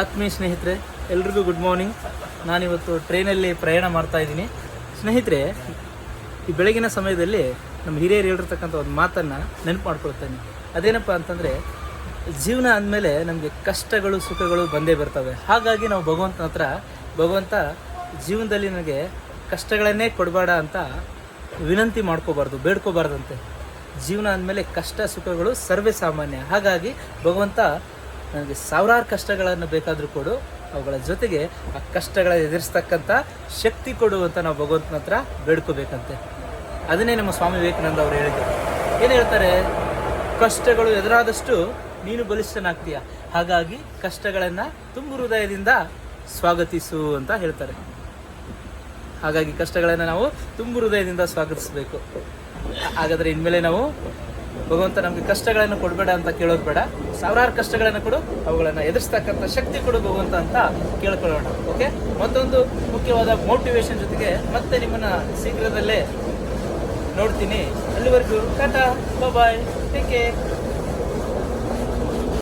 ಆತ್ಮೀಯ ಸ್ನೇಹಿತರೆ, ಎಲ್ರಿಗೂ ಗುಡ್ ಮಾರ್ನಿಂಗ್. ನಾನಿವತ್ತು ಟ್ರೈನಲ್ಲಿ ಪ್ರಯಾಣ ಮಾಡ್ತಾ ಇದ್ದೀನಿ. ಸ್ನೇಹಿತರೆ, ಈ ಬೆಳಗಿನ ಸಮಯದಲ್ಲಿ ನಮ್ಮ ಹಿರಿಯರು ಹೇಳಿರ್ತಕ್ಕಂಥ ಒಂದು ಮಾತನ್ನು ನೆನಪು ಮಾಡ್ಕೊಳ್ತೇನೆ. ಅದೇನಪ್ಪ ಅಂತಂದರೆ, ಜೀವನ ಅಂದಮೇಲೆ ನಮಗೆ ಕಷ್ಟಗಳು ಸುಖಗಳು ಬಂದೇ ಬರ್ತವೆ. ಹಾಗಾಗಿ ನಾವು ಭಗವಂತನ ಹತ್ರ, ಭಗವಂತ ಜೀವನದಲ್ಲಿ ನನಗೆ ಕಷ್ಟಗಳನ್ನೇ ಕೊಡಬೇಡ ಅಂತ ವಿನಂತಿ ಮಾಡ್ಕೋಬಾರ್ದು, ಬೇಡ್ಕೋಬಾರ್ದಂತೆ. ಜೀವನ ಅಂದಮೇಲೆ ಕಷ್ಟ ಸುಖಗಳು ಸರ್ವೇ ಸಾಮಾನ್ಯ. ಹಾಗಾಗಿ ಭಗವಂತ ನನಗೆ ಸಾವಿರಾರು ಕಷ್ಟಗಳನ್ನು ಬೇಕಾದರೂ ಕೊಡು, ಅವುಗಳ ಜೊತೆಗೆ ಆ ಕಷ್ಟಗಳ ಎದುರಿಸ್ತಕ್ಕಂಥ ಶಕ್ತಿ ಕೊಡು ಅಂತ ನಾವು ಭಗವಂತನ ಹತ್ರ ಬೇಡ್ಕೋಬೇಕಂತೆ. ಅದನ್ನೇ ನಮ್ಮ ಸ್ವಾಮಿ ವಿವೇಕಾನಂದ ಅವರು ಹೇಳಿದರು. ಏನು ಹೇಳ್ತಾರೆ? ಕಷ್ಟಗಳು ಎದುರಾದಷ್ಟು ನೀನು ಬಲಿಷ್ಠನಾಗ್ತೀಯ, ಹಾಗಾಗಿ ಕಷ್ಟಗಳನ್ನು ತುಂಬು ಹೃದಯದಿಂದ ಸ್ವಾಗತಿಸು ಅಂತ ಹೇಳ್ತಾರೆ. ಹಾಗಾಗಿ ಕಷ್ಟಗಳನ್ನು ನಾವು ತುಂಬು ಹೃದಯದಿಂದ ಸ್ವಾಗತಿಸಬೇಕು. ಹಾಗಾದರೆ ಇನ್ಮೇಲೆ ನಾವು ಭಗವಂತ ನಮಗೆ ಕಷ್ಟಗಳನ್ನು ಕೊಡಬೇಡ ಅಂತ ಕೇಳೋದು ಬೇಡ, ಸಾವಿರಾರು ಕಷ್ಟಗಳನ್ನು ಕೊಡು, ಅವುಗಳನ್ನು ಎದುರಿಸ್ತಕ್ಕಂಥ ಶಕ್ತಿ ಕೊಡು ಭಗವಂತ ಅಂತ ಕೇಳ್ಕೊಳ್ಳೋಣ. ಓಕೆ, ಮತ್ತೊಂದು ಮುಖ್ಯವಾದ ಮೋಟಿವೇಶನ್ ಜೊತೆಗೆ ಮತ್ತೆ ನಿಮ್ಮನ್ನು ಶೀಘ್ರದಲ್ಲೇ ನೋಡ್ತೀನಿ. ಅಲ್ಲಿವರೆಗೂ ಟಾಟಾ, ಬಾಯ್, ಟೇಕ್ ಕೇರ್.